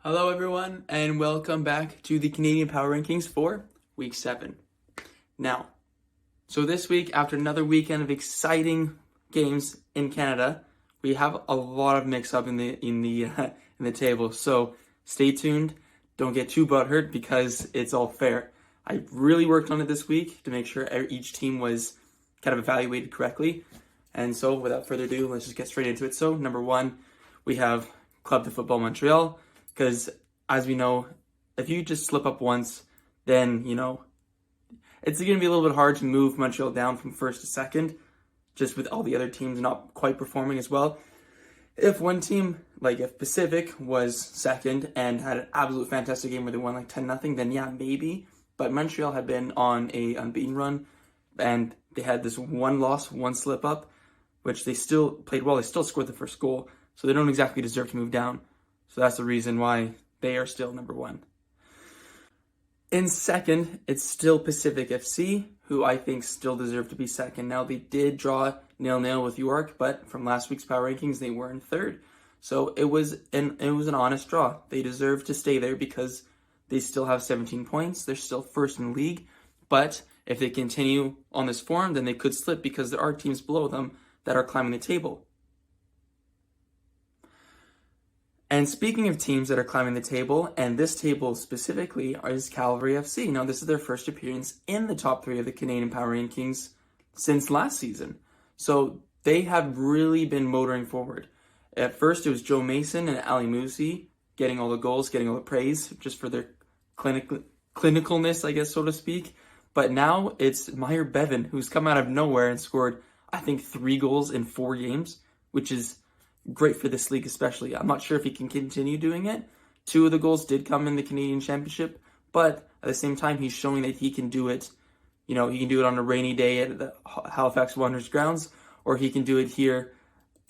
Hello everyone, and welcome back to the Canadian Power Rankings for Week 7. Now, so this week, after another weekend of exciting games in Canada, we have a lot of mix-up in the table. So stay tuned. Don't get too butthurt because it's all fair. I really worked on it this week to make sure each team was kind of evaluated correctly. And so, without further ado, let's just get straight into it. So, number 1, we have Club de Football Montreal. Because, as we know, if you just slip up once, then, it's going to be a little bit hard to move Montreal down from first to second, just with all the other teams not quite performing as well. If one team, like if Pacific, was second and had an absolute fantastic game where they won like 10-0, then yeah, maybe. But Montreal had been on a unbeaten run, and they had this one loss, one slip up, which they still played well. They still scored the first goal, so they don't exactly deserve to move down. So that's the reason why they are still number 1. In second, it's still Pacific FC, who I think still deserve to be second. Now, they did draw 0-0 with York, but from last week's power rankings, they were in third. So it was an honest draw. They deserve to stay there because they still have 17 points. They're still first in the league. But if they continue on this form, then they could slip because there are teams below them that are climbing the table. And speaking of teams that are climbing the table, and this table specifically is Calvary FC. Now, this is their first appearance in the top 3 of the Canadian Power Rankings since last season. So they have really been motoring forward. At first, it was Joe Mason and Ali Musi getting all the goals, getting all the praise, just for their clinicalness, I guess, so to speak. But now it's Meyer Bevan, who's come out of nowhere and scored, I think, 3 goals in 4 games, which is great for this league especially. I'm not sure if he can continue doing it. 2 of the goals did come in the Canadian Championship, but at the same time, he's showing that he can do it. He can do it on a rainy day at the Halifax Wanderers grounds, or he can do it here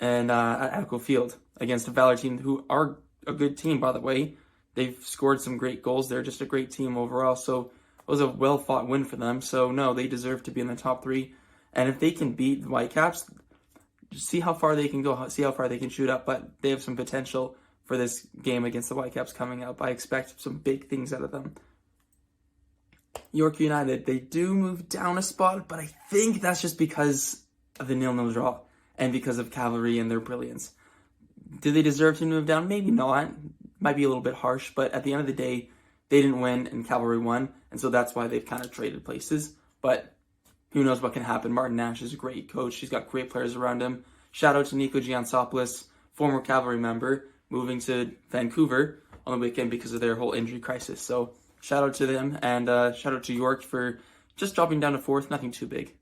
and at Echo Field against a Valor team, who are a good team, by the way. They've scored some great goals. They're just a great team overall, so it was a well-fought win for them. So, no, they deserve to be in the top 3. And if they can beat the Whitecaps, see how far they can go, see how far they can shoot up, but they have some potential for this game against the Whitecaps coming up. I expect some big things out of them. York United, they do move down a spot, but I think that's just because of the 0-0 draw and because of Cavalry and their brilliance. Do they deserve to move down? Maybe not. Might be a little bit harsh, but at the end of the day, they didn't win and Cavalry won, and so that's why they've kind of traded places. But who knows what can happen. Martin Nash is a great coach. He's got great players around him. Shout out to Nico Giansopoulos, former Cavalry member, moving to Vancouver on the weekend because of their whole injury crisis. So shout out to them, and shout out to York for just dropping down to 4th. Nothing too big.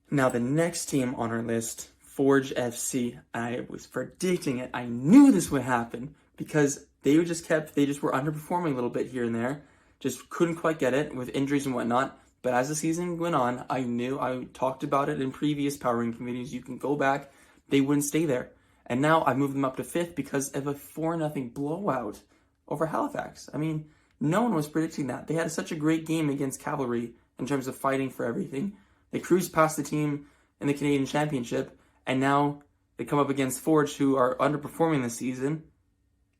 Now the next team on our list, Forge FC. I was predicting it. I knew this would happen because they were underperforming a little bit here and there. Just couldn't quite get it with injuries and whatnot. But as the season went on, I talked about it in previous Power Ranking videos. You can go back. They wouldn't stay there. And now I moved them up to 5th because of a 4-0 blowout over Halifax. I mean, no one was predicting that. They had such a great game against Cavalry in terms of fighting for everything. They cruised past the team in the Canadian Championship, and now they come up against Forge, who are underperforming this season.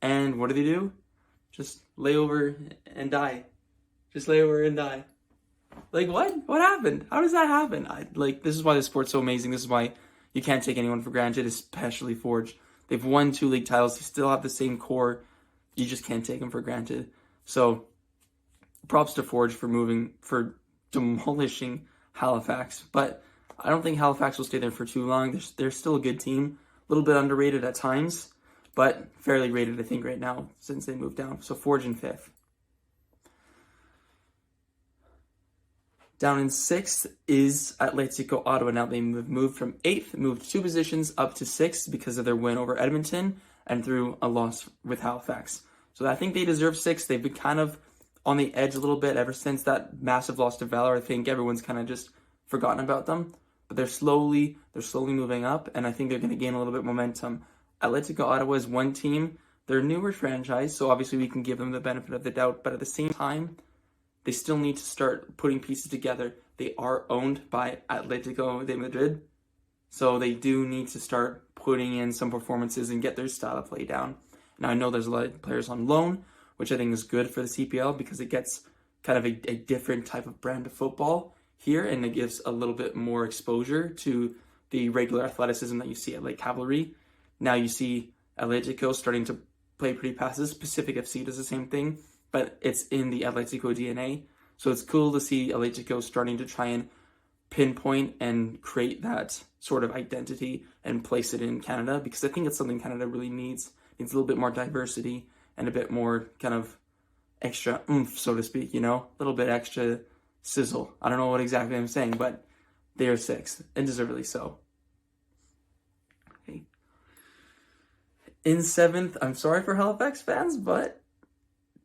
And what do? Just lay over and die. Just lay over and die. Like, what? What happened? How does that happen? This is why this sport's so amazing. This is why you can't take anyone for granted, especially Forge. They've won 2 league titles. They still have the same core. You just can't take them for granted. So, props to Forge for demolishing Halifax. But I don't think Halifax will stay there for too long. They're still a good team. A little bit underrated at times, but fairly rated, I think, right now since they moved down. So, Forge in 5th. Down in 6th is Atletico Ottawa. Now they moved from 8th, moved 2 positions up to 6th because of their win over Edmonton and through a loss with Halifax. So I think they deserve 6th. They've been kind of on the edge a little bit ever since that massive loss to Valor. I think everyone's kind of just forgotten about them. But they're slowly moving up, and I think they're going to gain a little bit of momentum. Atletico Ottawa is one team. They're a newer franchise, so obviously we can give them the benefit of the doubt. But at the same time, they still need to start putting pieces together. They are owned by Atletico de Madrid, so they do need to start putting in some performances and get their style of play down. Now, I know there's a lot of players on loan, which I think is good for the CPL because it gets kind of a different type of brand of football here, and it gives a little bit more exposure to the regular athleticism that you see at like Cavalry. Now you see Atletico starting to play pretty passes. Pacific FC does the same thing, but it's in the Atletico DNA. So it's cool to see Atletico starting to try and pinpoint and create that sort of identity and place it in Canada, because I think it's something Canada really needs. It needs a little bit more diversity and a bit more kind of extra oomph, so to speak, you know? A little bit extra sizzle. I don't know what exactly I'm saying, but they are 6th, and deservedly so. Okay. In 7th, I'm sorry for Halifax fans, but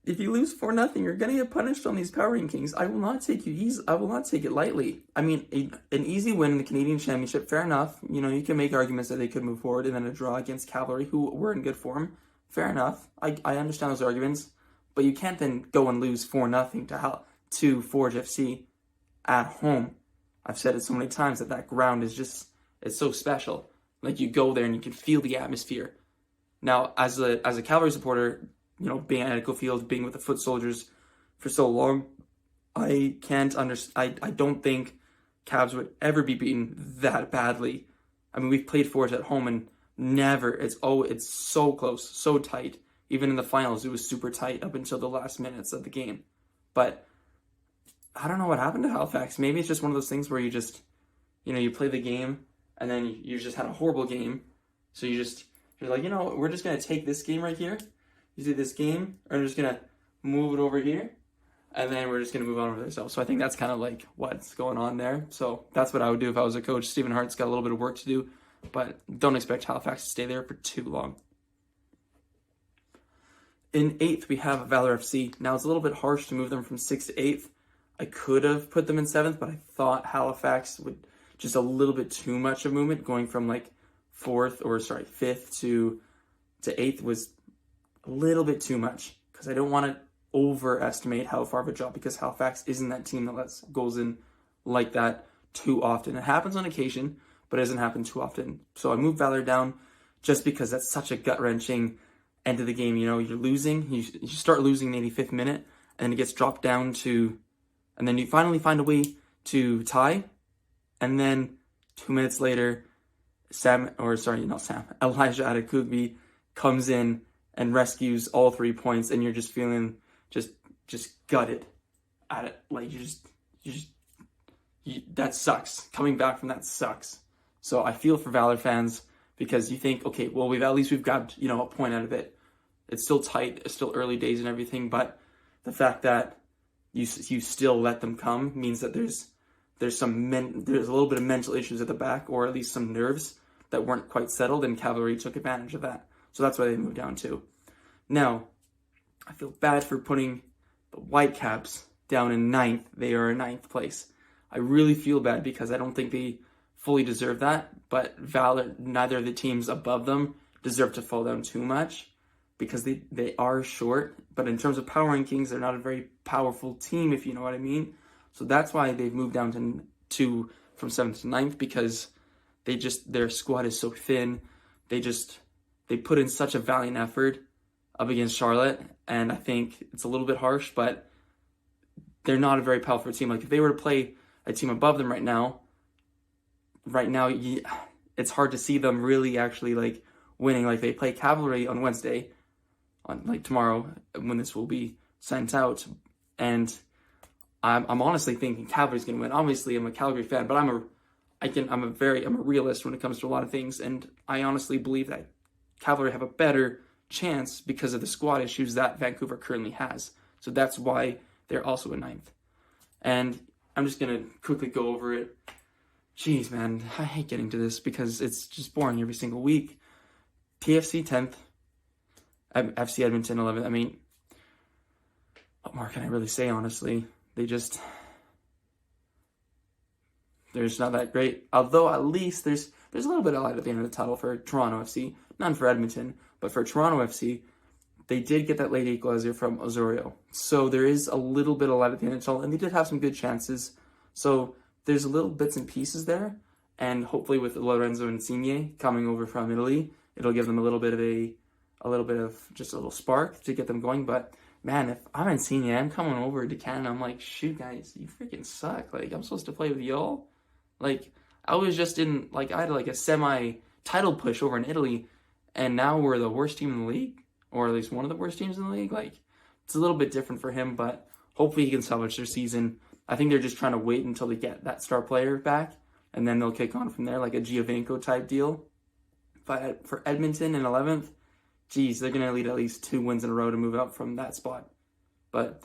if you lose 4-0, you're gonna get punished on these power rankings. I will not take it lightly. I mean, an easy win in the Canadian Championship, fair enough. You know, you can make arguments that they could move forward, and then a draw against Cavalry, who were in good form. Fair enough. I understand those arguments, but you can't then go and lose 4-0 to Forge FC at home. I've said it so many times that ground is just, it's so special. Like, you go there and you can feel the atmosphere. Now, as a Cavalry supporter, you know, being at Echo Field, being with the Foot Soldiers for so long, I can't understand. I don't think Cavs would ever be beaten that badly. I mean, we've played Forge at home and never. It's so close, so tight. Even in the finals, it was super tight up until the last minutes of the game. But I don't know what happened to Halifax. Maybe it's just one of those things where you just, you know, you play the game and then you just had a horrible game. So you're like, you know, we're just going to take this game right here. You see this game, or I'm just going to move it over here, and then we're just going to move on over there. So I think that's kind of like what's going on there. So that's what I would do if I was a coach. Stephen Hart's got a little bit of work to do, but don't expect Halifax to stay there for too long. In 8th, we have Valor FC. Now, it's a little bit harsh to move them from 6th to 8th. I could have put them in 7th, but I thought Halifax would just a little bit too much of movement, going from like 5th to 8th was a little bit too much, because I don't want to overestimate how far of a drop, because Halifax isn't that team that lets goals in like that too often. It happens on occasion, but it doesn't happen too often. So I moved Valor down just because that's such a gut-wrenching end of the game. You know, you're losing, you start losing in the 85th minute, and it gets dropped down to, and then you finally find a way to tie, and then 2 minutes later, Elijah Adekugbe comes in and rescues all 3 points, and you're just feeling just gutted at it. Like, that sucks. Coming back from that sucks. So I feel for Valor fans, because you think, okay, well, we've got, you know, a point out of it. It's still tight, it's still early days and everything, but the fact that you still let them come means that there's a little bit of mental issues at the back, or at least some nerves that weren't quite settled, and Cavalry took advantage of that. So that's why they moved down too. Now, I feel bad for putting the Whitecaps down in 9th. They are in 9th place. I really feel bad, because I don't think they fully deserve that, but Valor, neither of the teams above them deserve to fall down too much, because they are short. But in terms of power rankings, they're not a very powerful team, if you know what I mean. So that's why they've moved down from 7th to 9th, because their squad is so thin. They put in such a valiant effort up against Charlotte, and I think it's a little bit harsh, but they're not a very powerful team. Like, if they were to play a team above them right now, it's hard to see them really actually like winning. Like, they play Cavalry on Wednesday, on like tomorrow when this will be sent out, and I'm honestly thinking Cavalry's gonna win. Obviously, I'm a Calgary fan, but I'm a realist when it comes to a lot of things, and I honestly believe that Cavalry have a better chance because of the squad issues that Vancouver currently has. So that's why they're also in 9th. And I'm just going to quickly go over it. Jeez, man, I hate getting to this because it's just boring every single week. TFC 10th, FC Edmonton 11th. I mean, what more can I really say, honestly? They're just not that great. Although at least there's a little bit of light at the end of the tunnel for Toronto FC. None for Edmonton, but for Toronto FC, they did get that late equalizer from Osorio. So there is a little bit of light at the end of the tunnel, and they did have some good chances. So there's little bits and pieces there, and hopefully with Lorenzo Insigne coming over from Italy, it'll give them a little bit of a little bit of just a little spark to get them going. But man, if I haven't seen you, I'm coming over to Canada. I'm like, shoot, guys, you freaking suck. Like, I'm supposed to play with y'all. Like, I was just in, like, I had like a semi-title push over in Italy, and now we're the worst team in the league, or at least one of the worst teams in the league. Like, it's a little bit different for him, but hopefully he can salvage their season. I think they're just trying to wait until they get that star player back, and then they'll kick on from there, like a Giovinco type deal. But for Edmonton in 11th, geez, they're going to need at least 2 wins in a row to move up from that spot. But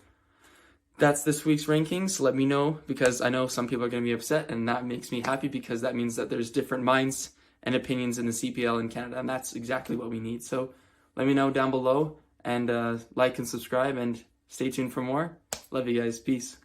that's this week's rankings. Let me know, because I know some people are going to be upset, and that makes me happy because that means that there's different minds and opinions in the CPL in Canada, and that's exactly what we need. So let me know down below, and like and subscribe, and stay tuned for more. Love you guys. Peace.